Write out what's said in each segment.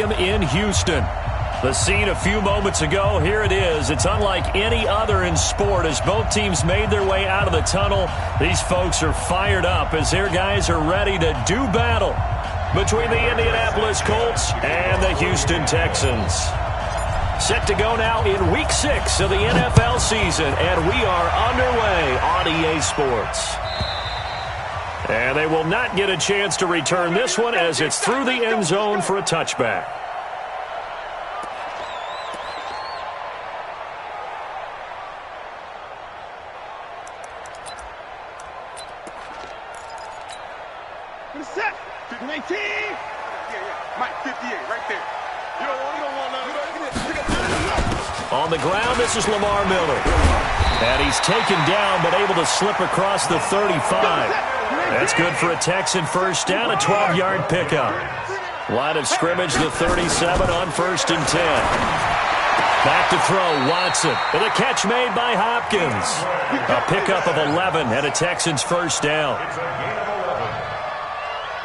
Stadium in Houston. The scene a few moments ago, here it is. It's unlike any other in sport as both teams made their way out of the tunnel. These folks are fired up as their guys are ready to do battle between the Indianapolis Colts and the Houston Texans. Set to go now in Week 6 of the NFL season, and we are underway on EA Sports. And they will not get a chance to return this one as it's through the end zone for a touchback. On the ground, this is Lamar Miller. And he's taken down, but able to slip across the 35. That's good for a Texan first down, a 12-yard pickup. Line of scrimmage, the 37 on 1st and 10. Back to throw, Watson. And a catch made by Hopkins. A pickup of 11 and a Texans first down.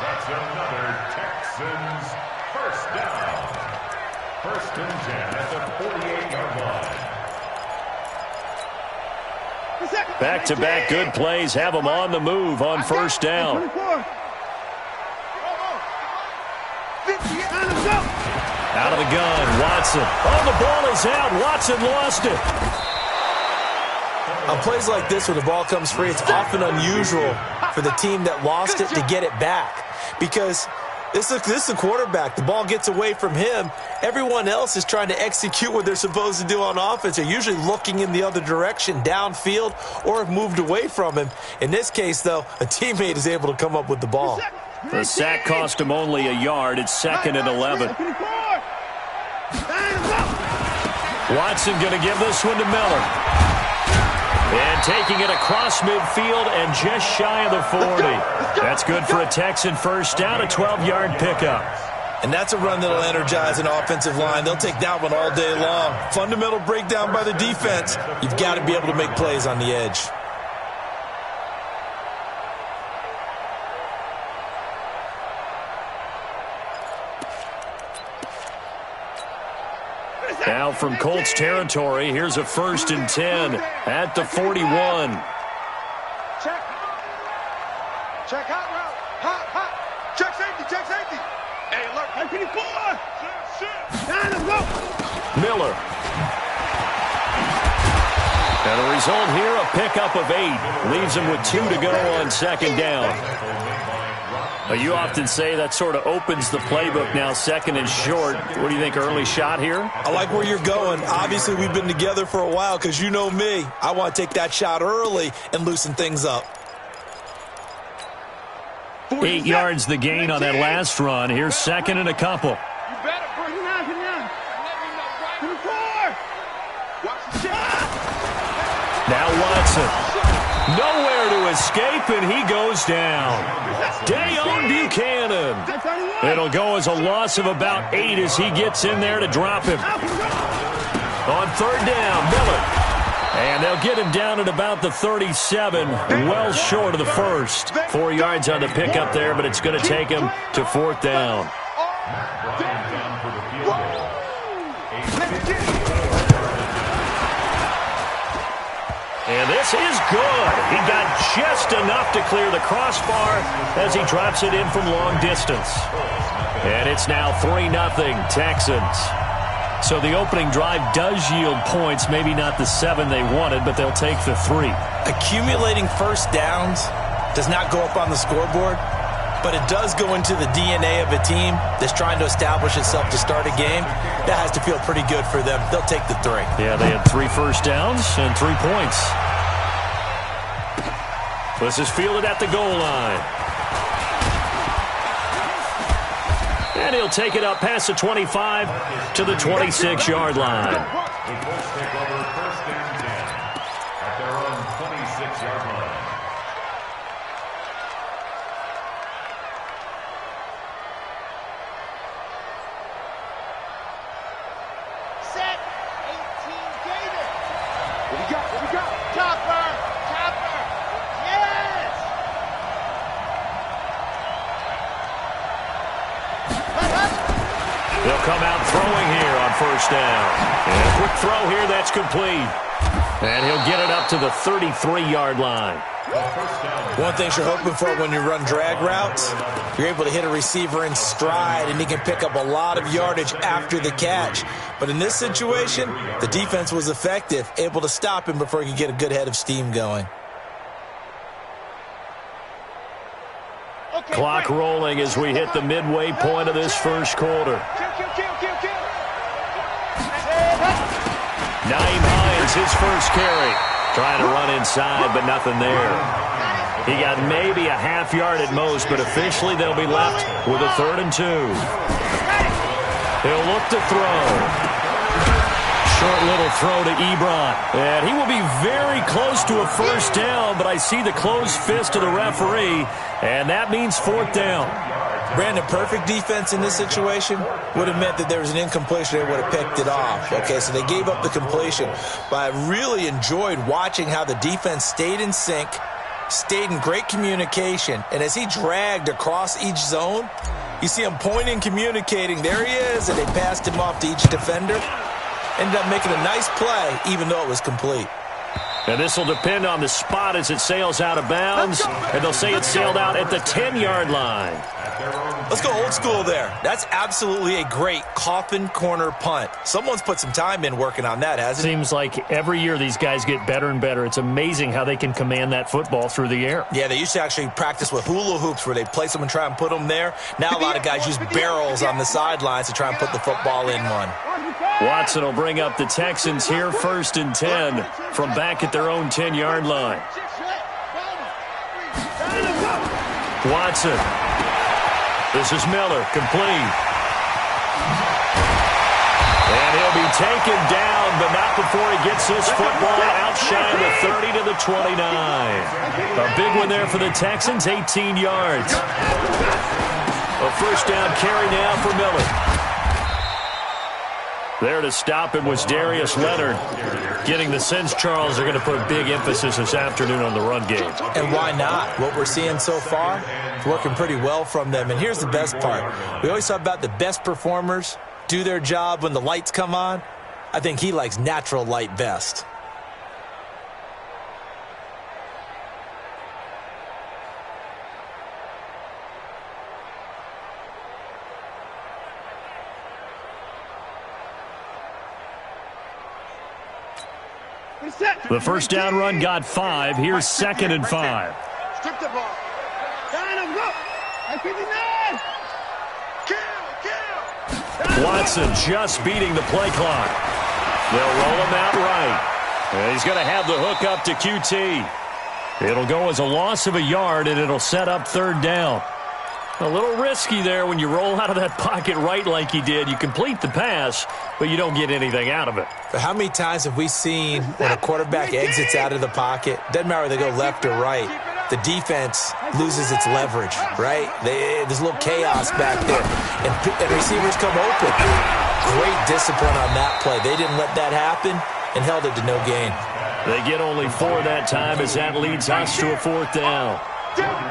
That's another Texans first down. 1st and 10 at the 48-yard line. Back-to-back good plays have them on the move on first down. Out of the gun, Watson. Oh, the ball is out. Watson lost it. On plays like this where the ball comes free, it's often unusual for the team that lost it to get it back. Because this is a quarterback. The ball gets away from him. Everyone else is trying to execute what they're supposed to do on offense. They're usually looking in the other direction, downfield, or have moved away from him. In this case, though, a teammate is able to come up with the ball. The sack cost him only a yard. It's 2nd and 11. Watson going to give this one to Miller. And taking it across midfield and just shy of the 40. That's good for a Texan first down, a 12-yard pickup. And that's a run that'll energize an offensive line. They'll take that one all day long. Fundamental breakdown by the defense. You've got to be able to make plays on the edge. Now from Colts territory, here's a 1st and 10 at the 41. Check hot route. Hot. Check safety. Hey, look. Miller. And the result here, a pickup of 8. Leaves him with 2 to go on 2nd down. You often say that sort of opens the playbook now, 2nd and short. What do you think, early shot here? I like where you're going. Obviously, we've been together for a while because you know me. I want to take that shot early and loosen things up. 8 yards the gain on that last run. Here's 2nd and a couple. You better bring it out. Now Watson. Nowhere to escape, and he goes down. Dayon Buchanan. It'll go as a loss of about 8 as he gets in there to drop him. On 3rd down, Miller. And they'll get him down at about the 37, well short of the 1st. 4 yards on the pickup there, but it's going to take him to 4th down. And this is good. He got just enough to clear the crossbar as he drops it in from long distance. And it's now 3-0 Texans. So the opening drive does yield points, maybe not the 7 they wanted, but they'll take the 3. Accumulating first downs does not go up on the scoreboard, but it does go into the DNA of a team that's trying to establish itself to start a game. That has to feel pretty good for them. They'll take the 3. Yeah, they had 3 first downs and 3 points. This is fielded at the goal line. And he'll take it up past the 25 to the 26-yard line. The Colts take over 1st and 10 at their own 26-yard line. Set. 18 Gator. What we got? Chopper. Yes. They'll come out throwing here on first down. And a quick throw here, that's complete. And he'll get it up to the 33-yard line. One thing you're hoping for when you run drag routes, you're able to hit a receiver in stride, and he can pick up a lot of yardage after the catch. But in this situation, the defense was effective, able to stop him before he could get a good head of steam going. Clock rolling as we hit the midway point of this first quarter. Naeem Hines, his first carry. Trying to run inside, but nothing there. He got maybe a half yard at most, but officially they'll be left with a 3rd and 2. He'll look to throw. Short little throw to Ebron. And he will be very close to a first down, but I see the closed fist of the referee, and that means 4th down. Brandon, perfect defense in this situation would have meant that there was an incompletion. They would have picked it off. Okay, so they gave up the completion. But I really enjoyed watching how the defense stayed in sync, stayed in great communication, and as he dragged across each zone, you see him pointing, communicating. There he is, and they passed him off to each defender. Ended up making a nice play, even though it was complete. And this will depend on the spot as it sails out of bounds. And they'll say it sailed out at the 10-yard line. Let's go old school there. That's absolutely a great coffin corner punt. Someone's put some time in working on that, hasn't it? Seems like every year these guys get better and better. It's amazing how they can command that football through the air. Yeah, they used to actually practice with hula hoops where they place them and try and put them there. Now a lot of guys use barrels on the sidelines to try and put the football in one. Watson will bring up the Texans here, 1st and 10 from back at their own 10-yard line. Watson. This is Miller, complete. And he'll be taken down, but not before he gets this football outside the 30 to the 29. A big one there for the Texans, 18 yards. A first down carry now for Miller. There to stop him was Darius Leonard. Getting the sense, Charles, they're going to put a big emphasis this afternoon on the run game. And why not? What we're seeing so far is working pretty well from them. And here's the best part. We always talk about the best performers do their job when the lights come on. I think he likes natural light best. The first down run got 5. Here's 2nd and 5. Strip the ball. Watson just beating the play clock. They'll roll him out right. And he's going to have the hook up to QT. It'll go as a loss of a yard, and it'll set up 3rd down. A little risky there when you roll out of that pocket right like he did. You complete the pass, but you don't get anything out of it. But how many times have we seen when a quarterback exits out of the pocket, doesn't matter whether they go left or right, the defense loses its leverage, right? There's a little chaos back there, and receivers come open. Great discipline on that play. They didn't let that happen and held it to no gain. They get only 4 that time as that leads us to a 4th down.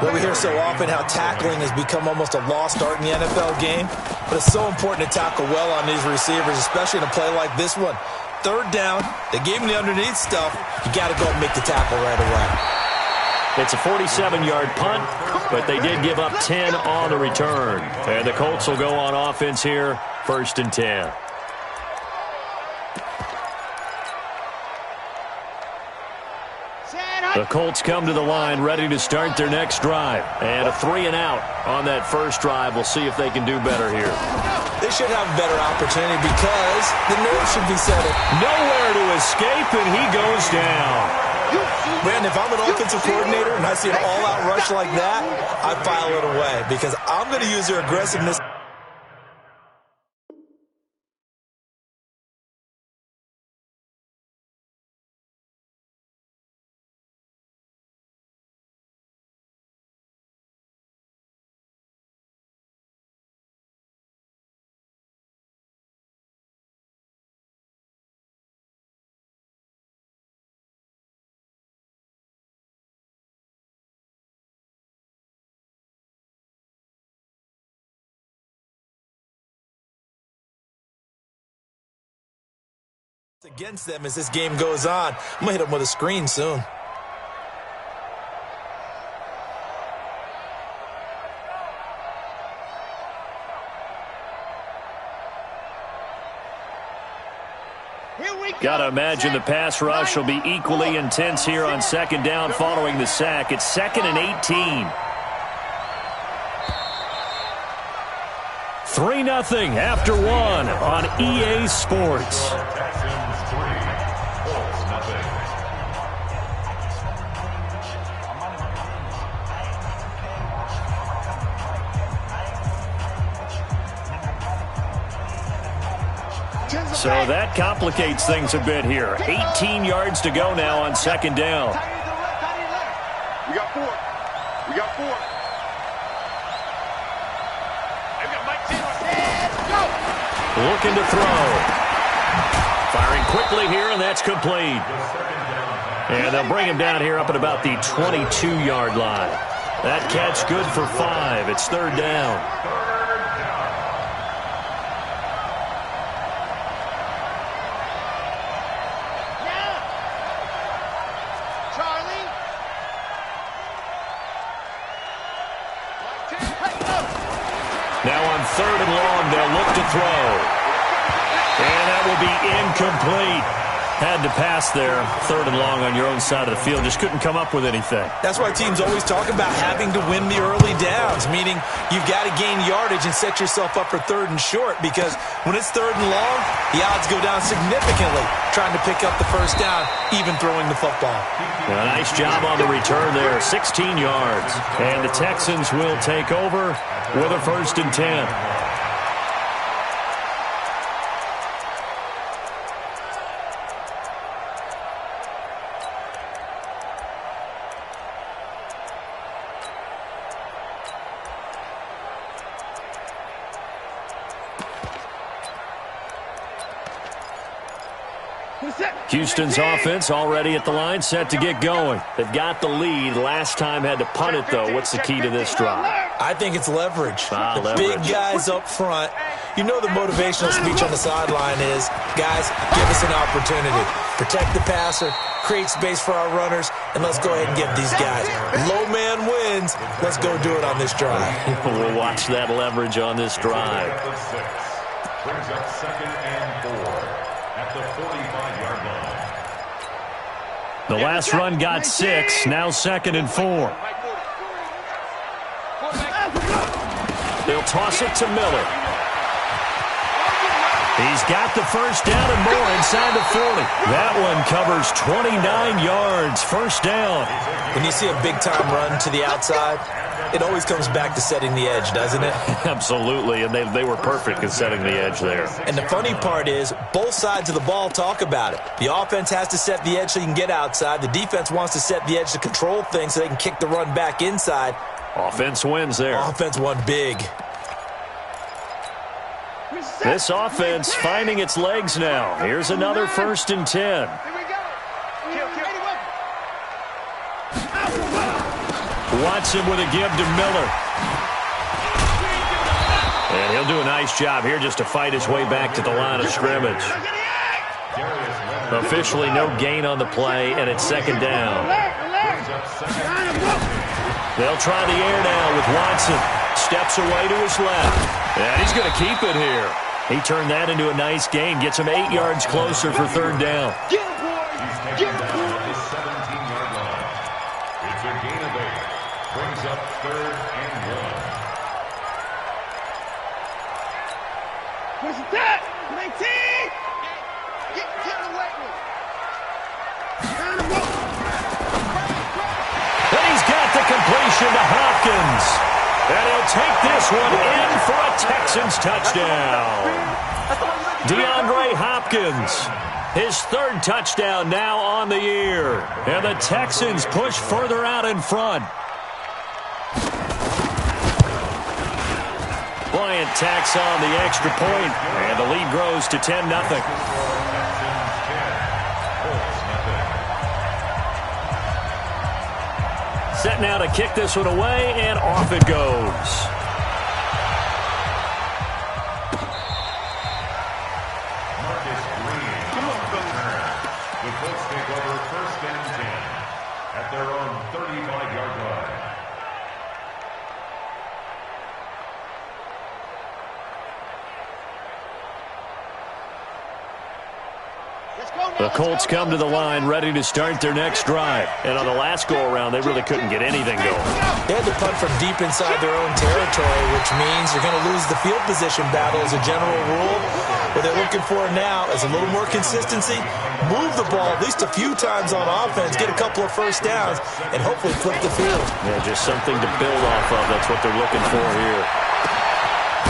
Well, we hear so often how tackling has become almost a lost art in the NFL game, but it's so important to tackle well on these receivers, especially in a play like this one. 3rd down, they gave him the underneath stuff. You got to go and make the tackle right away. It's a 47-yard punt, but they did give up 10 on the return. And the Colts will go on offense here, 1st and 10. The Colts come to the line ready to start their next drive. And a 3 and out on that first drive. We'll see if they can do better here. They should have a better opportunity because the nerve should be settled. Nowhere to escape, and he goes down. Brandon, if I'm an offensive coordinator and I see an all-out rush like that, I file it away because I'm going to use their aggressiveness against them as this game goes on. I'm going to hit them with a screen soon. Got to imagine the pass rush will be equally intense here on second down following the sack. It's 2nd and 18. 3-0 after 1 on EA Sports. Texans 3, Colts nothing. So that complicates things a bit here. 18 yards to go now on second down. We got 4. We got 4. Looking to throw. Firing quickly here, and that's complete. And they'll bring him down here up at about the 22-yard line. That catch good for 5. It's 3rd down. Now on 3rd and long, they'll look to throw. And that will be incomplete. Had to pass there. 3rd and long on your own side of the field. Just couldn't come up with anything. That's why teams always talk about having to win the early downs, meaning you've got to gain yardage and set yourself up for 3rd and short, because when it's 3rd and long, the odds go down significantly trying to pick up the first down, even throwing the football. A nice job on the return there. 16 yards. And the Texans will take over with a 1st and 10. Houston's offense already at the line, set to get going. They've got the lead. Last time had to punt it, though. What's the key to this drive? I think it's leverage. Leverage. Big guys up front. You know the motivational speech on the sideline is, guys, give us an opportunity. Protect the passer, create space for our runners, and let's go ahead and give these guys. Low man wins. Let's go do it on this drive. We'll watch that leverage on this drive. Brings up 2nd and 4 at the 45-yard line. The last run got 6. Now 2nd and 4. They'll toss it to Miller. He's got the first down and more inside the 40. That one covers 29 yards. 1st down. When you see a big-time run to the outside, it always comes back to setting the edge, doesn't it? Absolutely, and they were perfect in setting the edge there. And the funny part is, both sides of the ball talk about it. The offense has to set the edge so you can get outside. The defense wants to set the edge to control things so they can kick the run back inside. Offense wins there. Offense won big. This offense finding its legs now. Here's another 1st and 10. Watson with a give to Miller. And he'll do a nice job here just to fight his way back to the line of scrimmage. Officially no gain on the play, and it's 2nd down. They'll try the air now with Watson. Steps away to his left. And he's going to keep it here. He turned that into a nice gain. Gets him 8 yards closer for 3rd down. He's taken down at the 17-yard line. It's a gain of 8. Brings up 3rd and 1. What's that? 19! Get away with it. And he's got the completion to Hopkins. And he'll take this one in for a Texans touchdown. DeAndre Hopkins, his 3rd touchdown now on the year. And the Texans push further out in front. Bryant tacks on the extra point, and the lead grows to 10-0. Set now to kick this one away, and off it goes. The Colts come to the line ready to start their next drive. And on the last go-around, they really couldn't get anything going. They had to punt from deep inside their own territory, which means you're going to lose the field position battle as a general rule. What they're looking for now is a little more consistency, move the ball at least a few times on offense, get a couple of first downs, and hopefully flip the field. Yeah, just something to build off of. That's what they're looking for here.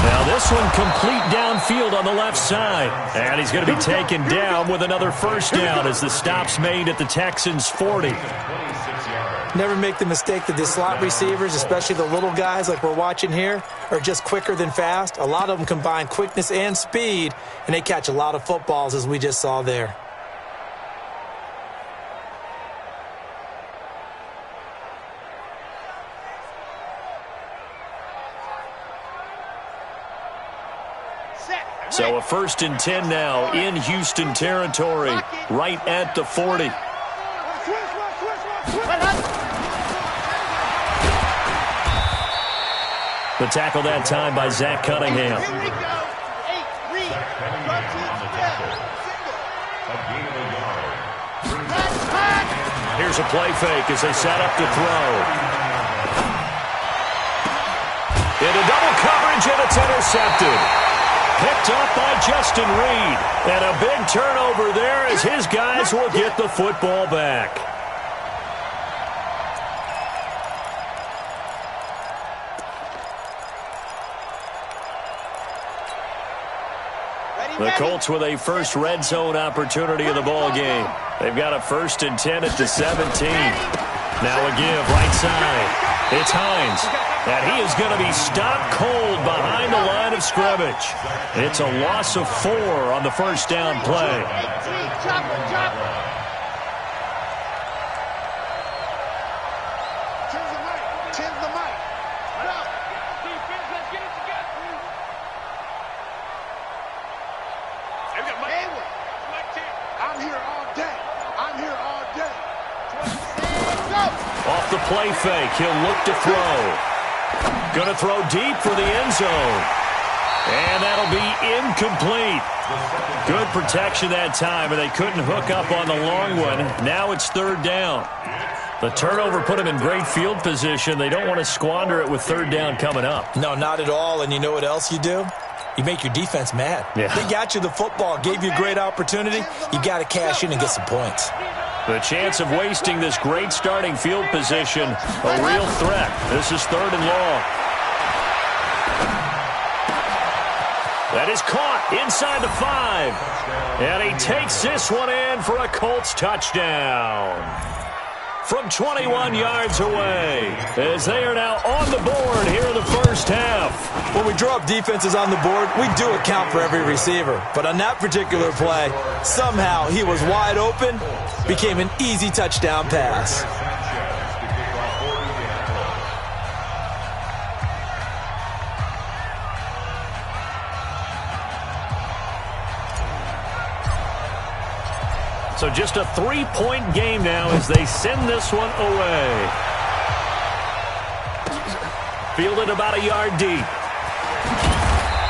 Now this one complete downfield on the left side. And he's going to be taken down with another first down as the stop's made at the Texans' 40. Never make the mistake that the slot receivers, especially the little guys like we're watching here, are just quicker than fast. A lot of them combine quickness and speed, and they catch a lot of footballs as we just saw there. So a 1st and 10 now in Houston territory, right at the 40. The tackle that time by Zach Cunningham. Here's a play fake as they set up to throw. Into double coverage, and it's intercepted. Picked up by Justin Reed. And a big turnover there as his guys will get the football back. The Colts with a first red zone opportunity of the ball game. They've got a 1st and 10 at the 17. Now a give right side. It's Hines. And he is going to be stopped cold behind the line of scrimmage. It's a loss of 4 on the first down play. I'm here all day. I'm here all day. Off the play fake, he'll look to throw. Going to throw deep for the end zone. And that'll be incomplete. Good protection that time, and they couldn't hook up on the long one. Now it's 3rd down. The turnover put them in great field position. They don't want to squander it with 3rd down coming up. No, not at all. And you know what else you do? You make your defense mad. Yeah. They got you the football, gave you a great opportunity. You got to cash in and get some points. The chance of wasting this great starting field position, a real threat. This is 3rd and long. That is caught inside the 5. And he takes this one in for a Colts touchdown. From 21 yards away, as they are now on the board here in the first half. When we draw up defenses on the board, we do account for every receiver. But on that particular play, somehow he was wide open, became an easy touchdown pass. So just a 3-point game now as they send this one away. Fielded about a yard deep.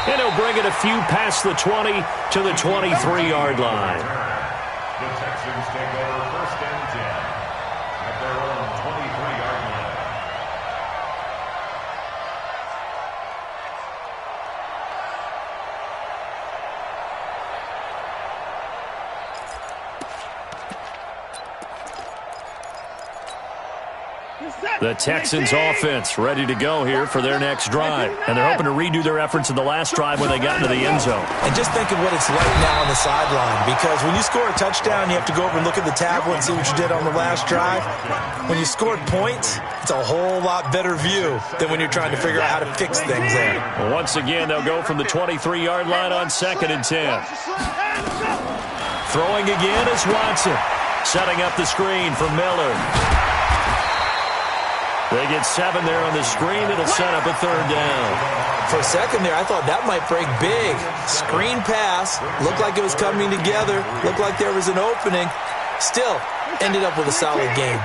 And he'll bring it a few past the 20 to the 23-yard line. The Texans take over 1st and 10 at their own 23-yard line. The Texans offense ready to go here for their next drive. And they're hoping to redo their efforts in the last drive when they got into the end zone. And just think of what it's like now on the sideline, because when you score a touchdown, you have to go over and look at the tablet and see what you did on the last drive. When you scored points, it's a whole lot better view than when you're trying to figure out how to fix things there. Well, once again, they'll go from the 23-yard line on 2nd and 10. Throwing again is Watson. Setting up the screen for Miller. They get 7 there on the screen. It'll set up a 3rd down. For a second there, I thought that might break big. Screen pass. Looked like it was coming together. Looked like there was an opening. Still, ended up with a solid game.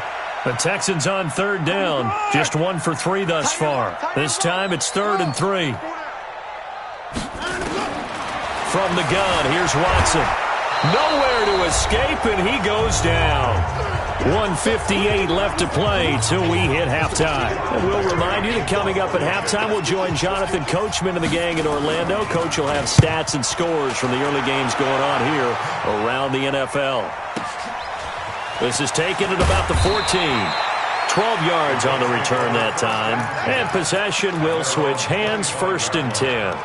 The Texans on 3rd down. Just 1 for 3 thus far. This time it's 3rd and 3. From the gun, here's Watson. Nowhere to escape, and he goes down. 1:58 left to play till we hit halftime. And we'll remind you that coming up at halftime, we'll join Jonathan Coachman and the gang in Orlando. Coach will have stats and scores from the early games going on here around the NFL. This is taken at about the 14. 12 yards on the return that time. And possession will switch hands, 1st and 10.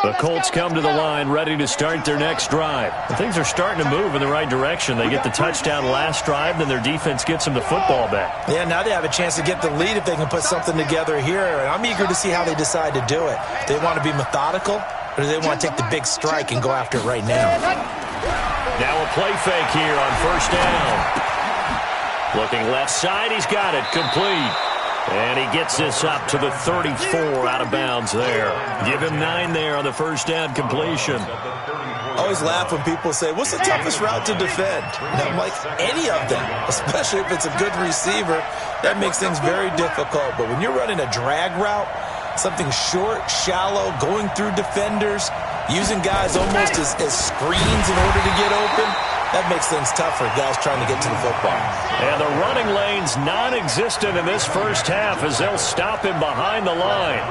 The Colts come to the line ready to start their next drive. Things are starting to move in the right direction. They get the touchdown last drive, then their defense gets them the football back. Yeah, now they have a chance to get the lead if they can put something together here. And I'm eager to see how they decide to do it. Do they want to be methodical, or do they want to take the big strike and go after it right now? Now a play fake here on 1st down. Looking left side, he's got it, complete. And he gets this up to the 34 out of bounds there. Give him 9 there on the 1st down completion. I always laugh when people say, what's the toughest route to defend? And I'm like, any of them, especially if it's a good receiver. That makes things very difficult. But when you're running a drag route, something short, shallow, going through defenders, using guys almost as screens in order to get open, that makes things tough for guys trying to get to the football. And the running lane's non-existent in this first half as they'll stop him behind the line.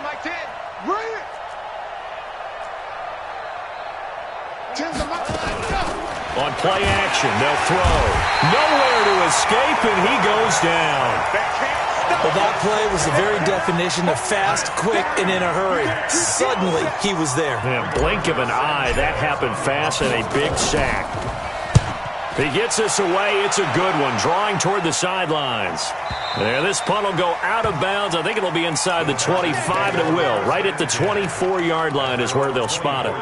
Mike 10. Bring it. 10's the On play action, they'll throw. Nowhere to escape, and he goes down. Well, that play was the very definition of fast, quick, and in a hurry. Suddenly, he was there. Yeah, blink of an eye, that happened fast and a big sack. If he gets this away, it's a good one, drawing toward the sidelines. There, this punt will go out of bounds. I think it'll be inside the 25, and it will. Right at the 24-yard line is where they'll spot it.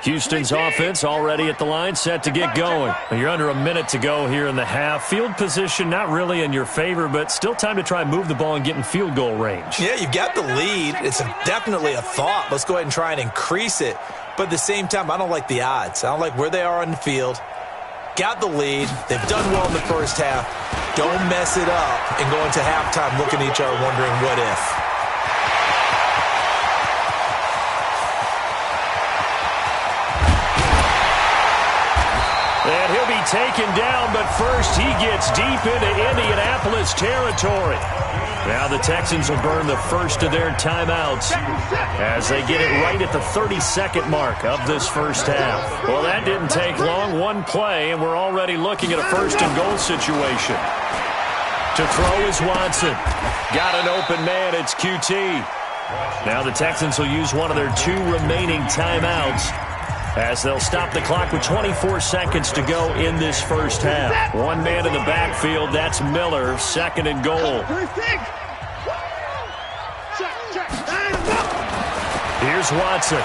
Houston's offense already at the line, set to get going. You're under a minute to go here in the half. Field position not really in your favor, but still time to try and move the ball and get in field goal range. Yeah, you've got the lead. It's definitely a thought. Let's go ahead and try and increase it. But at the same time, I don't like the odds. I don't like where they are on the field. Got the lead. They've done well in the first half. Don't mess it up and go into halftime looking at each other wondering what if. And he'll be taken down, but first he gets deep into Indianapolis territory. Now the Texans will burn the first of their timeouts as they get it right at the 32nd mark of this first half. Well, that didn't take long. One play, and we're already looking at a 1st and goal situation. To throw is Watson. Got an open man. It's QT. Now the Texans will use one of their 2 remaining timeouts as they'll stop the clock with 24 seconds to go in this first half. One man in the backfield, that's Miller, 2nd and goal. Here's Watson.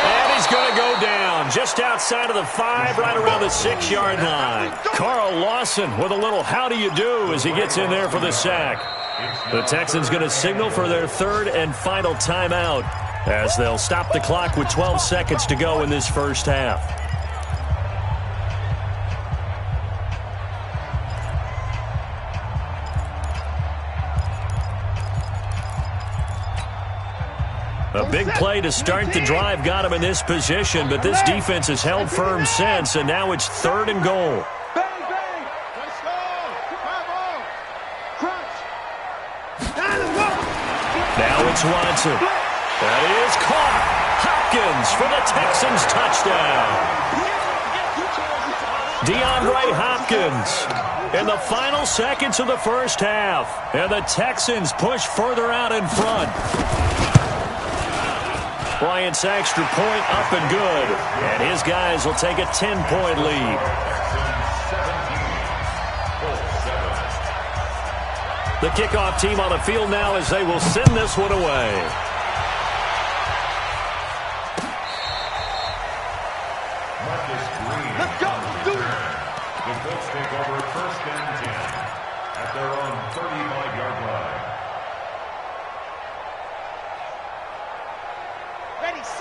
And he's going to go down just outside of the 5, right around the 6-yard line. Carl Lawson with a little how do you do as he gets in there for the sack. The Texans going to signal for their 3rd and final timeout as they'll stop the clock with 12 seconds to go in this first half. A big play to start the drive got him in this position, but this defense has held firm since, and now it's 3rd and goal. Now it's Watson. That is caught. Hopkins for the Texans touchdown. DeAndre Hopkins in the final seconds of the first half. And the Texans push further out in front. Bryant's extra point up and good. And his guys will take a 10-point lead. The kickoff team on the field now as they will send this one away. Let's go. Do it. The Colts take over first and 10 at their own 35-yard line.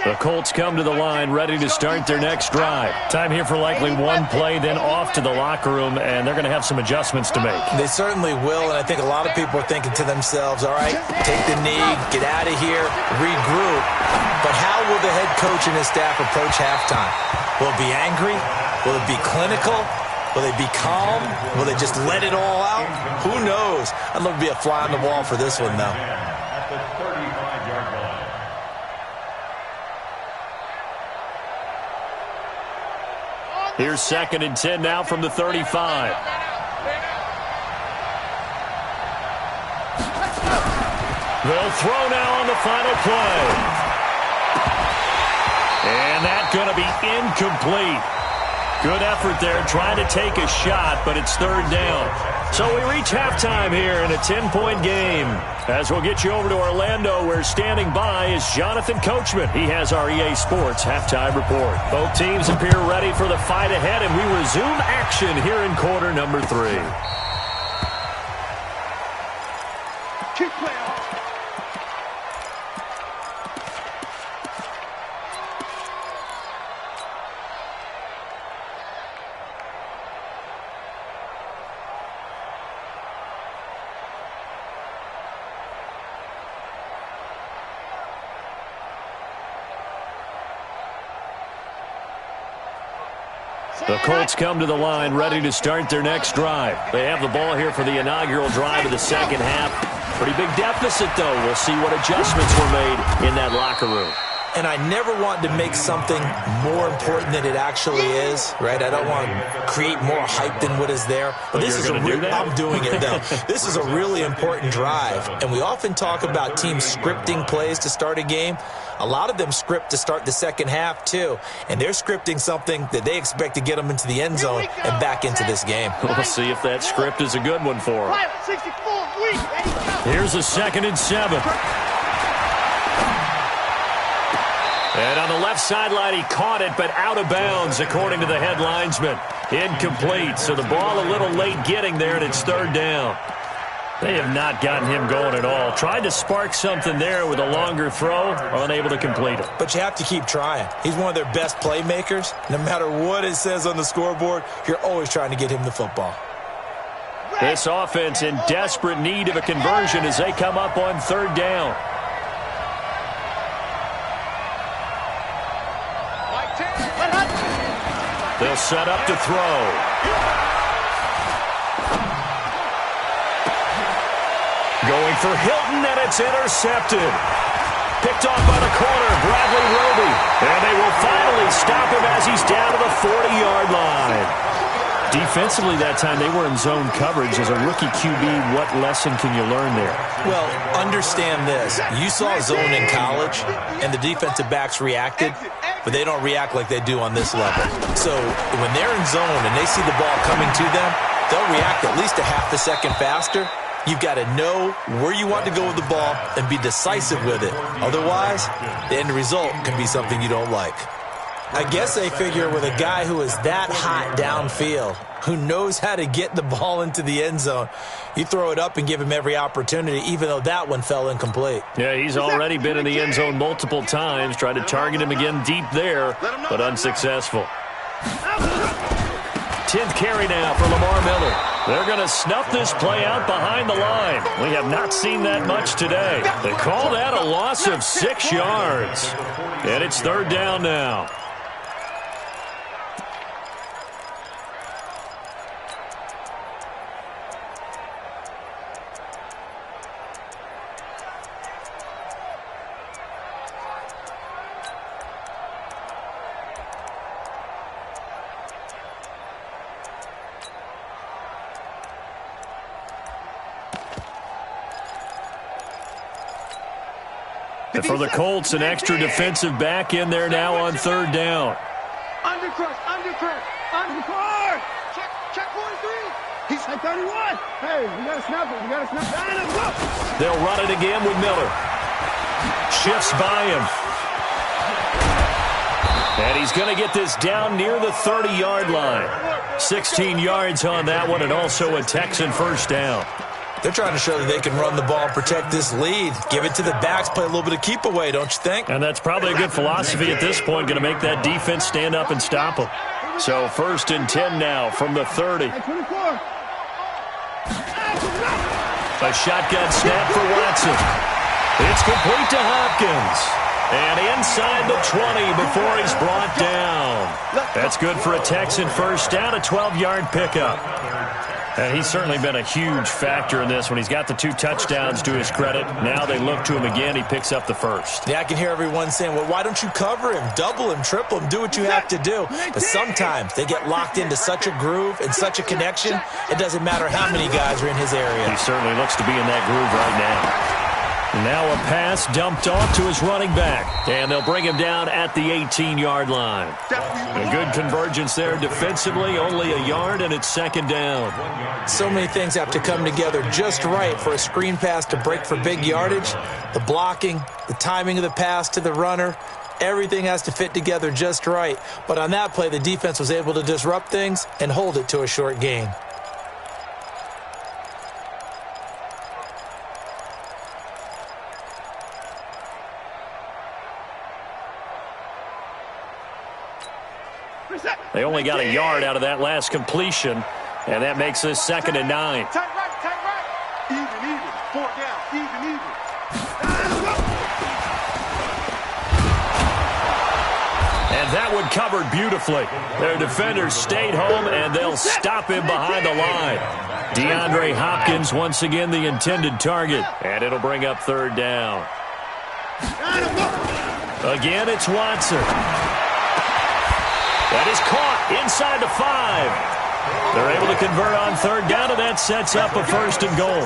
The Colts come to the line ready to start their next drive. Time here for likely one play, then off to the locker room, and they're going to have some adjustments to make. They certainly will, and I think a lot of people are thinking to themselves, all right, take the knee, get out of here, regroup. But how will the head coach and his staff approach halftime? Will it be angry? Will it be clinical? Will they be calm? Will they just let it all out? Who knows? I'd love to be a fly on the wall for this one, though. At the 35-yard line. Here's 2nd and 10 now from the 35. They'll throw now on the final play. And that's going to be incomplete. Good effort there trying to take a shot, but it's 3rd down. So we reach halftime here in a 10-point game. As we'll get you over to Orlando, where standing by is Jonathan Coachman. He has our EA Sports halftime report. Both teams appear ready for the fight ahead, and we resume action here in quarter number 3. Keep playing. The Colts come to the line ready to start their next drive. They have the ball here for the inaugural drive of the second half. Pretty big deficit, though. We'll see what adjustments were made in that locker room. And I never want to make something more important than it actually is, right? I don't want to create more hype than what is there. But this is I'm doing it, though. This is a really important drive. And we often talk about teams scripting plays to start a game. A lot of them script to start the second half, too. And they're scripting something that they expect to get them into the end zone and back into this game. We'll see if that script is a good one for them. Here's a 2nd and 7. And on the left sideline, he caught it, but out of bounds, according to the head linesman. Incomplete, so the ball a little late getting there, and it's 3rd down. They have not gotten him going at all. Tried to spark something there with a longer throw, unable to complete it. But you have to keep trying. He's one of their best playmakers. No matter what it says on the scoreboard, you're always trying to get him the football. This offense in desperate need of a conversion as they come up on 3rd down. They'll set up to throw. Going for Hilton, and it's intercepted. Picked off by the corner, Bradley Roby. And they will finally stop him as he's down to the 40-yard line. Defensively that time, they were in zone coverage. As a rookie QB, what lesson can you learn there? Well, understand this. You saw zone in college, and the defensive backs reacted, but they don't react like they do on this level. So when they're in zone and they see the ball coming to them, they'll react at least a half a second faster. You've got to know where you want to go with the ball and be decisive with it. Otherwise, the end result can be something you don't like. I guess they figure with a guy who is that hot downfield, who knows how to get the ball into the end zone, you throw it up and give him every opportunity, even though that one fell incomplete. Yeah, he's already been in the end zone multiple times. Tried to target him again deep there, but unsuccessful. 10th carry now for Lamar Miller. They're going to snuff this play out behind the line. We have not seen that much today. They call that a loss of 6 yards. And it's 3rd down now. And for the Colts, an extra defensive back in there now on third down. Undercrush. Check 43. He's at 31. Hey, we got to snap it. They'll run it again with Miller. Shifts by him. And he's going to get this down near the 30-yard line. 16 yards on that one, and also a Texan first down. They're trying to show that they can run the ball and protect this lead. Give it to the backs, play a little bit of keep away, don't you think? And that's probably a good philosophy at this point, going to make that defense stand up and stop them. So 1st and 10 now from the 30. A shotgun snap for Watson. It's complete to Hopkins. And inside the 20 before he's brought down. That's good for a Texan first down, a 12-yard pickup. And he's certainly been a huge factor in this when he's got the 2 touchdowns to his credit. Now they look to him again. He picks up the first. Yeah, I can hear everyone saying, well, why don't you cover him, double him, triple him, do what you have to do. But sometimes they get locked into such a groove and such a connection, it doesn't matter how many guys are in his area. He certainly looks to be in that groove right now. Now a pass dumped off to his running back. And they'll bring him down at the 18-yard line. A good convergence there defensively, only a yard, and it's 2nd down. So many things have to come together just right for a screen pass to break for big yardage. The blocking, the timing of the pass to the runner, everything has to fit together just right. But on that play, the defense was able to disrupt things and hold it to a short gain. They only got a yard out of that last completion, and that makes this 2nd and 9. Tight right. Even. 4 down. Even. And that one covered beautifully. Their defenders stayed home, and they'll stop him behind the line. DeAndre Hopkins, once again, the intended target, and it'll bring up 3rd down. Again, it's Watson. That is caught inside the 5. They're able to convert on 3rd down, and that sets up a 1st and goal.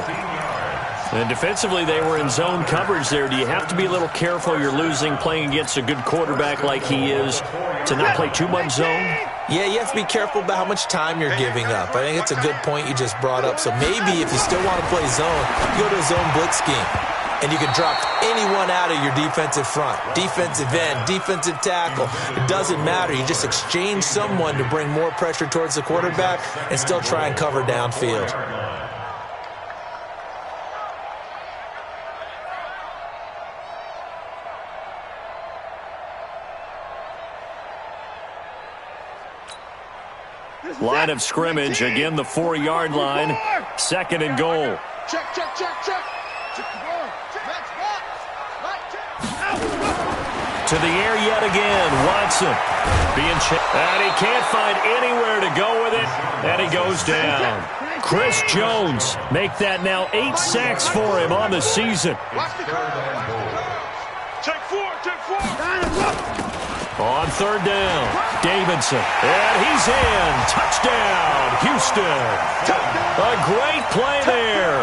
And defensively, they were in zone coverage there. Do you have to be a little careful? You're losing, playing against a good quarterback like he is, to not play too much zone? Yeah, you have to be careful about how much time you're giving up. I think it's a good point you just brought up. So maybe if you still want to play zone, you go to a zone blitz scheme. And you can drop anyone out of your defensive front, defensive end, defensive tackle. It doesn't matter. You just exchange someone to bring more pressure towards the quarterback and still try and cover downfield. Line of scrimmage, again the 4-yard line, 2nd and goal. Check. To the air yet again, Watson being checked. And he can't find anywhere to go with it, and he goes down. Chris Jones make that now 8 sacks for him on the season. Check 4. On 3rd down, Davidson, and he's in. Touchdown, Houston. A great play there.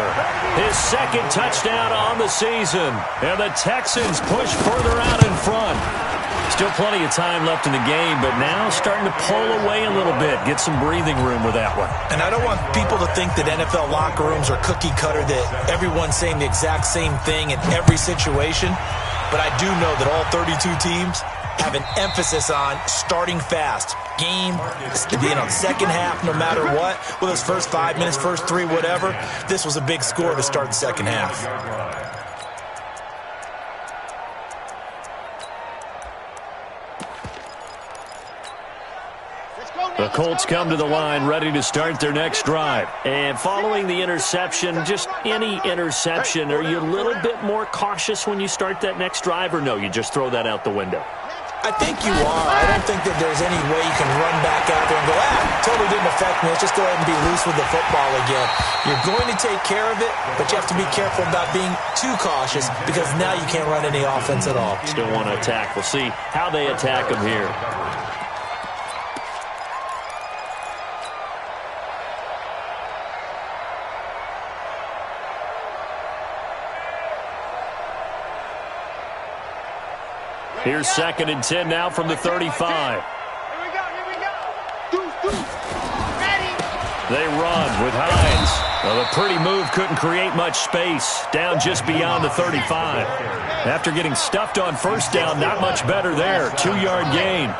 His 2nd touchdown on the season, and the Texans push further out in front. Still plenty of time left in the game, but now starting to pull away a little bit, get some breathing room with that one. And I don't want people to think that NFL locker rooms are cookie cutter, that everyone's saying the exact same thing in every situation. But I do know that all 32 teams have an emphasis on starting fast. Game, second half, no matter what. Whether it's first 5 minutes, first 3, whatever. This was a big score to start the second half. The Colts come to the line ready to start their next drive. And following the interception, just any interception, are you a little bit more cautious when you start that next drive, or no, you just throw that out the window? I think you are. I don't think that there's any way you can run back out there and go, totally didn't affect me. Let's just go ahead and be loose with the football again. You're going to take care of it, but you have to be careful about being too cautious because now you can't run any offense at all. Still want to attack. We'll see how they attack them here. Here's 2nd and 10 now from the 35. They run with Hines. Well, a pretty move couldn't create much space. Down just beyond the 35. After getting stuffed on first down, not much better there. 2-yard gain.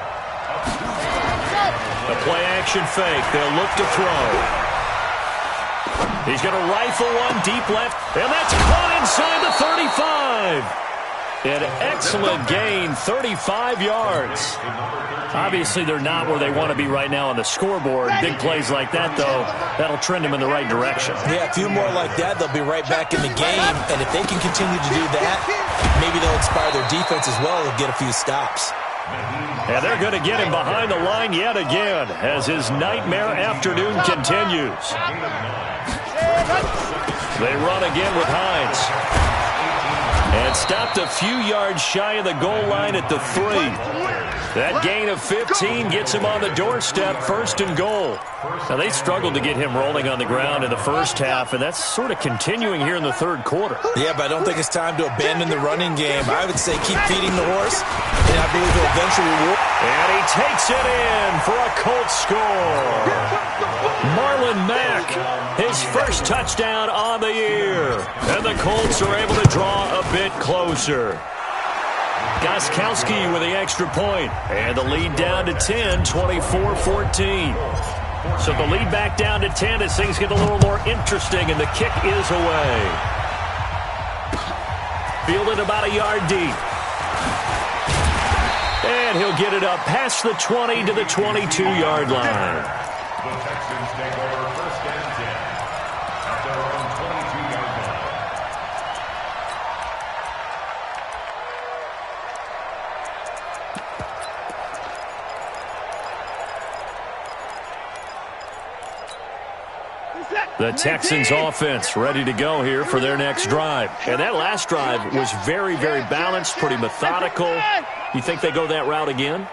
A play-action fake. They'll look to throw. He's going to rifle one deep left, and that's caught inside the 35. An excellent gain, 35 yards. Obviously, they're not where they want to be right now on the scoreboard. Big plays like that, though, that'll trend them in the right direction. Yeah, a few more like that, they'll be right back in the game. And if they can continue to do that, maybe they'll inspire their defense as well and get a few stops. And they're going to get him behind the line yet again as his nightmare afternoon continues. They run again with Hines. And stopped a few yards shy of the goal line at the 3. That gain of 15 gets him on the doorstep, 1st and goal. Now, they struggled to get him rolling on the ground in the first half, and that's sort of continuing here in the 3rd quarter. Yeah, but I don't think it's time to abandon the running game. I would say keep feeding the horse, and I believe he'll eventually reward. And he takes it in for a Colts score. Marlon Mack, his first touchdown on the year. And the Colts are able to draw a bit closer. Gostkowski with the extra point. And the lead down to 10, 24-14. So the lead back down to 10 as things get a little more interesting, and the kick is away. Fielded about a yard deep. And he'll get it up past the 20 to the 22-yard line. The Texans take over 1st and 10 at their own 22-yard line. The Texans offense ready to go here for their next drive. And that last drive was very, very balanced, pretty methodical. You think they go that route again?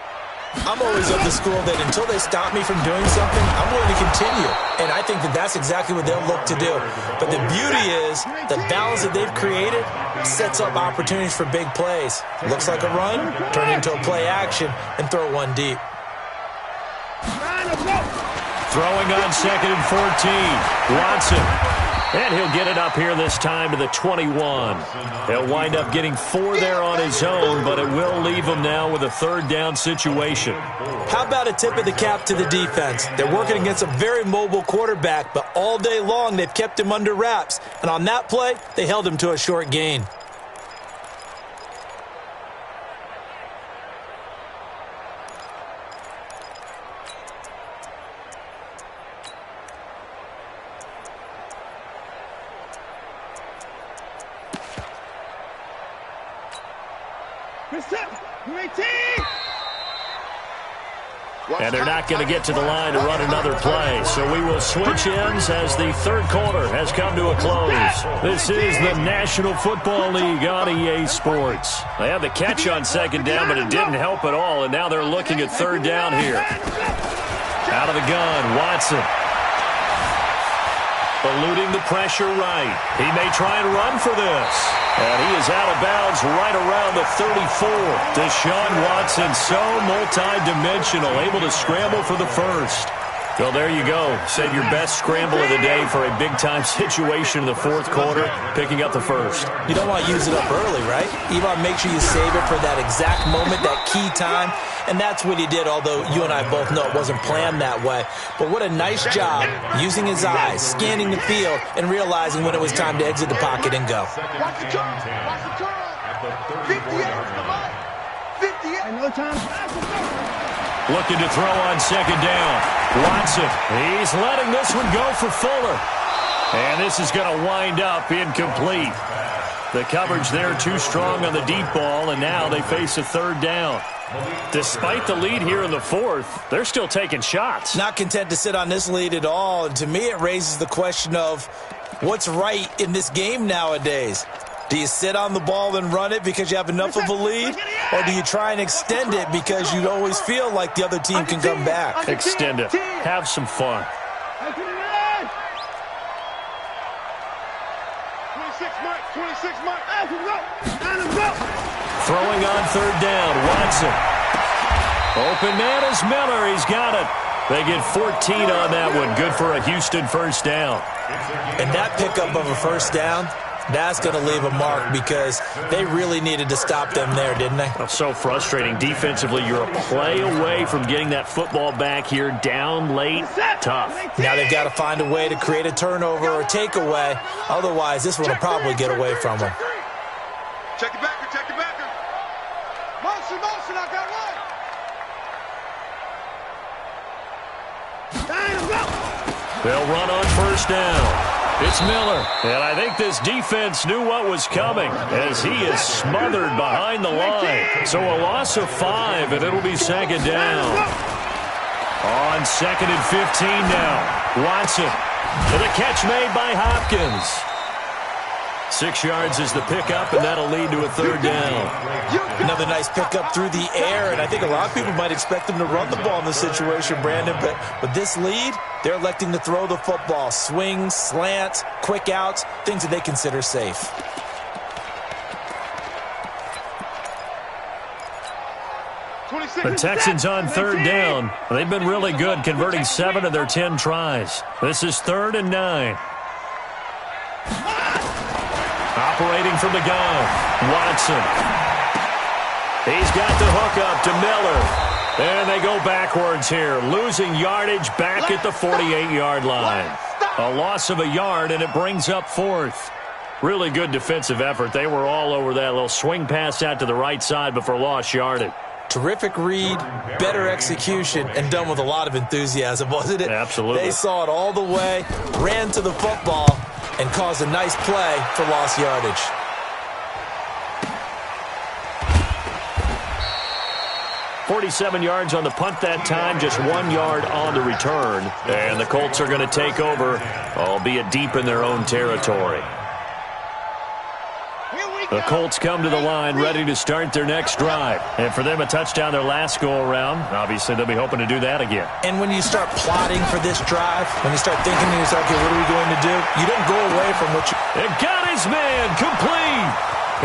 I'm always of the school that until they stop me from doing something, I'm willing to continue. And I think that that's exactly what they'll look to do. But the beauty is the balance that they've created sets up opportunities for big plays. Looks like a run, turn into a play action, and throw one deep. Throwing on 2nd and 14. Watson. And he'll get it up here this time to the 21. He'll wind up getting 4 there on his own, but it will leave him now with a 3rd down situation. How about a tip of the cap to the defense? They're working against a very mobile quarterback, but all day long they've kept him under wraps. And on that play, they held him to a short gain. And they're not going to get to the line to run another play. So we will switch ends as the 3rd quarter has come to a close. This is the National Football League on EA Sports. They had the catch on 2nd down, but it didn't help at all. And now they're looking at 3rd down here. Out of the gun, Watson. Eluding the pressure right. He may try and run for this. And he is out of bounds right around the 34. Deshaun Watson, so multi-dimensional, able to scramble for the 1st. Well, there you go. Save your best scramble of the day for a big-time situation in the 4th quarter, picking up the 1st. You don't want to use it up early, right? You want to make sure you save it for that exact moment, that key time. And that's what he did, although you and I both know it wasn't planned that way. But what a nice job using his eyes, scanning the field, and realizing when it was time to exit the pocket and go. Watch the turn. Watch the turn. 58. 58. No time. Looking to throw on 2nd down. Watson, he's letting this one go for Fuller. And this is going to wind up incomplete. The coverage there too strong on the deep ball, and now they face a 3rd down. Despite the lead here in the 4th, they're still taking shots. Not content to sit on this lead at all. And to me, it raises the question of what's right in this game nowadays. Do you sit on the ball and run it because you have enough of a lead? Or do you try and extend it because you always feel like the other team can come back? Extend it. Have some fun. 26 mark. Throwing on third down, Watson. Open man is Miller. He's got it. They get 14 on that one. Good for a Houston first down. And that pickup of a first down, that's going to leave a mark because they really needed to stop them there, didn't they? That's so frustrating. Defensively, you're a play away from getting that football back here. Down late, tough. Now they've got to find a way to create a turnover or takeaway. Otherwise, this one will probably get away from them. Check it backer, check it backer. Motion, motion, I got one. They'll run on first down. It's Miller, and I think this defense knew what was coming as he is smothered behind the line. So a loss of 5, and it'll be second down. On second and 15 now. Watson, and the catch made by Hopkins. 6 yards is the pickup, and that'll lead to a third down. Another nice pickup through the air, and I think a lot of people might expect them to run the ball in this situation, Brandon, but with this lead, they're electing to throw the football. Swings, slants, quick outs, things that they consider safe. The Texans on third down. They've been really good, converting 7 of their 10 tries. This is 3rd and 9. Operating from the gun, Watson. He's got the hook up to Miller. And they go backwards here, losing yardage back at the 48-yard line. A loss of a yard, and it brings up 4th. Really good defensive effort. They were all over that little swing pass out to the right side before lost yardage. Terrific read, better execution, and done with a lot of enthusiasm, wasn't it? Absolutely. They saw it all the way, ran to the football, and caused a nice play for lost yardage. .47 yards on the punt that time, just 1 yard on the return. And the Colts are going to take over, albeit deep in their own territory. The Colts come to the line ready to start their next drive. And for them, a touchdown their last go-around. Obviously, they'll be hoping to do that again. And when you start plotting for this drive, when you start thinking to yourself, okay, what are we going to do? You don't go away from what you... It got his man complete.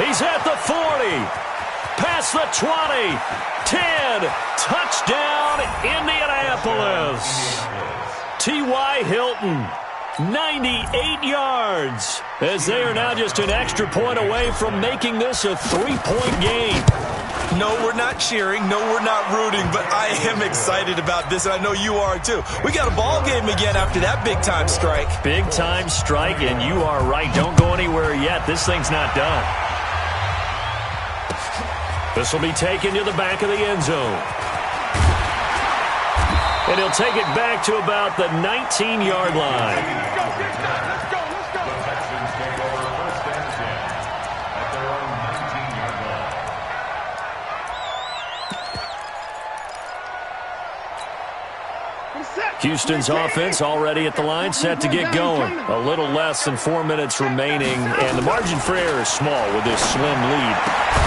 He's at the 40. Past the 20. 10. Touchdown, Indianapolis. T.Y. Hilton. 98 yards as they are now just an extra point away from making this a 3-point game. No, we're not cheering. No, we're not rooting, but I am excited about this, and I know you are too. We got a ball game again after that big-time strike. Big-time strike, and you are right. Don't go anywhere yet. This thing's not done. This will be taken to the back of the end zone. And he'll take it back to about the 19-yard line. Let's go. The Texans take over 1st and 10 at their own 19-yard line. Houston's offense already at the line, set to get going. A little less than 4 minutes remaining, and the margin for error is small with this slim lead.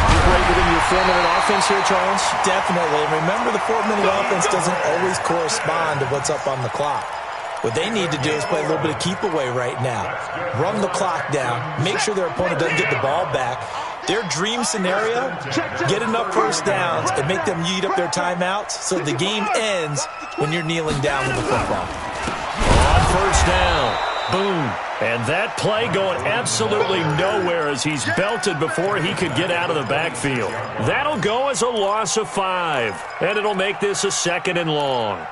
You great within your 4-minute offense here, Charles? Definitely. And remember, the 4-minute offense doesn't always correspond to what's up on the clock. What they need to do is play a little bit of keep away right now. Run the clock down. Make sure their opponent doesn't get the ball back. Their dream scenario, get enough first downs and make them eat up their timeouts so the game ends when you're kneeling down with the football. On first down. Boom. And that play going absolutely nowhere as he's belted before he could get out of the backfield. That'll go as a loss of 5. And it'll make this a 2nd and long.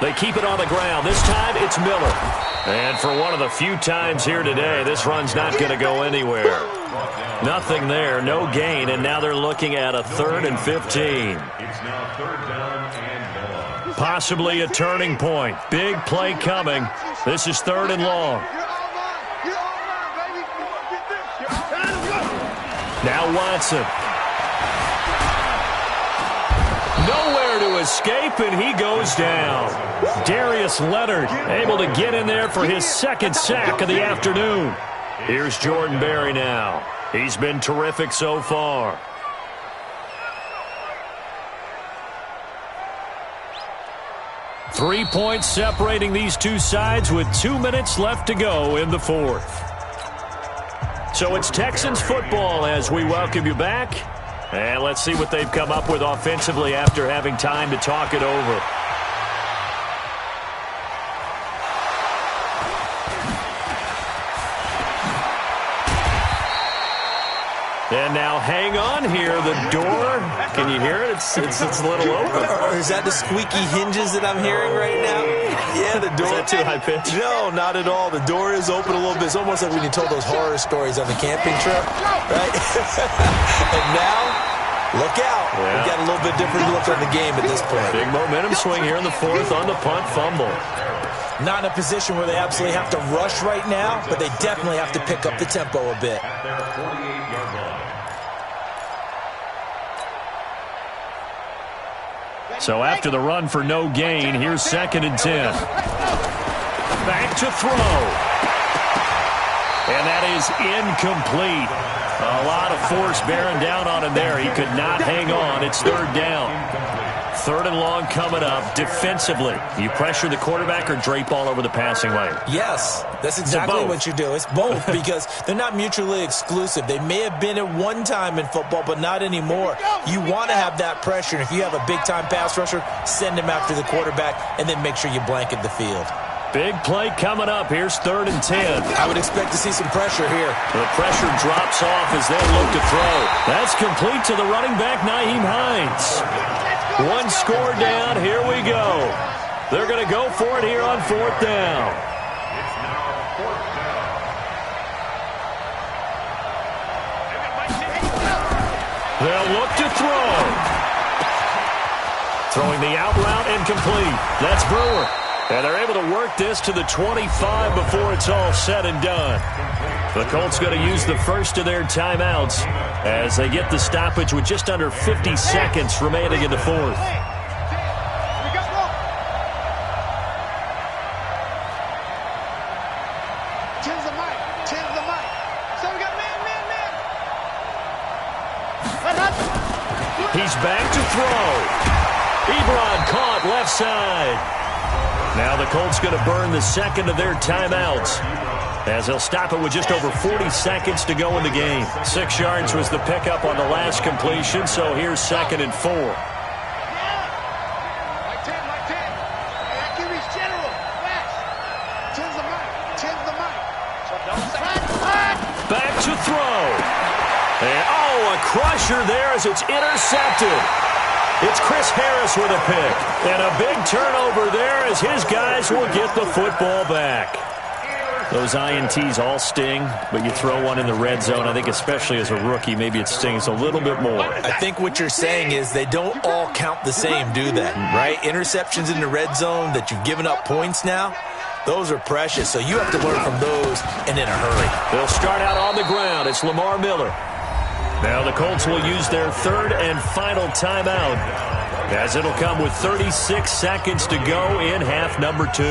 They keep it on the ground. This time it's Miller. And for one of the few times here today, this run's not going to go anywhere. Nothing there, no gain, and now they're looking at a 3rd and 15. It's now 3rd down and 1. Possibly a turning point. Big play coming. This is 3rd and long. Now Watson. Nowhere to escape, and he goes down. Darius Leonard able to get in there for his 2nd sack of the afternoon. Here's Jordan Berry now. He's been terrific so far. Three points separating these two sides with 2 minutes left to go in the fourth. So it's Texans football as we welcome you back. And let's see what they've come up with offensively after having time to talk it over. And now hang on here. The door, can you hear it? It's a little open. Or is that the squeaky hinges that I'm hearing right now? Yeah, the door. Is that too high pitched? No, not at all. The door is open a little bit. It's almost like when you told those horror stories on the camping trip, right? And now, look out. Yeah. We've got a little bit different look on the game at this point. Big momentum swing here in the fourth on the punt fumble. Not in a position where they absolutely have to rush right now, but they definitely have to pick up the tempo a bit. At their 48-yard line. So after the run for no gain, here's 2nd and 10. Back to throw. And that is incomplete. A lot of force bearing down on him there. He could not hang on. It's 3rd down. 3rd and long coming up. Defensively, you pressure the quarterback or drape all over the passing lane? Yes, that's exactly what you do. It's both because they're not mutually exclusive. They may have been at one time in football, but not anymore. You want to have that pressure. And if you have a big-time pass rusher, send him after the quarterback and then make sure you blanket the field. Big play coming up. Here's 3rd and 10. I would expect to see some pressure here. The pressure drops off as they look to throw. That's complete to the running back, Nyheim Hines. One score down. Here we go. They're going to go for it here on 4th down. It's now 4th down. They'll look to throw. Throwing the out route and complete. That's Brewer. And they're able to work this to the 25 before it's all said and done. The Colts going to use the first of their timeouts as they get the stoppage with just under 50 seconds remaining in the fourth. He's back to throw. Ebron caught left side. Now the Colts going to burn the second of their timeouts as they'll stop it with just over 40 seconds to go in the game. 6 yards was the pickup on the last completion, so here's 2nd and 4. Back to throw. And, a crusher there as it's intercepted. It's Chris Harris with a pick. And a big turnover there as his guys will get the football back. Those INTs all sting, but you throw one in the red zone. I think especially as a rookie, maybe it stings a little bit more. I think what you're saying is they don't all count the same, do they? Right? Interceptions in the red zone that you've given up points now, those are precious. So you have to learn from those and in a hurry. They'll start out on the ground. It's Lamar Miller. Now the Colts will use their 3rd and final timeout as it'll come with 36 seconds to go in half number 2.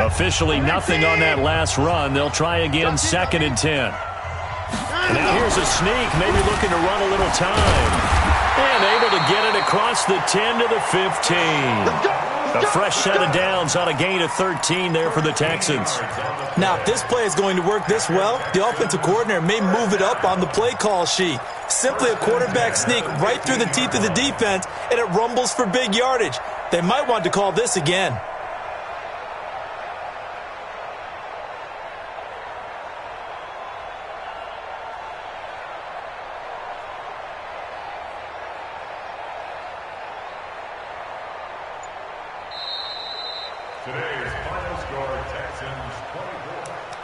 Officially nothing on that last run. They'll try again 2nd and 10. Now here's a sneak, maybe looking to run a little time. And able to get it across the 10 to the 15. A fresh set of downs on a gain of 13 there for the Texans. Now, if this play is going to work this well, the offensive coordinator may move it up on the play call sheet. Simply a quarterback sneak right through the teeth of the defense, and it rumbles for big yardage. They might want to call this again. Today's final score, Texans 24,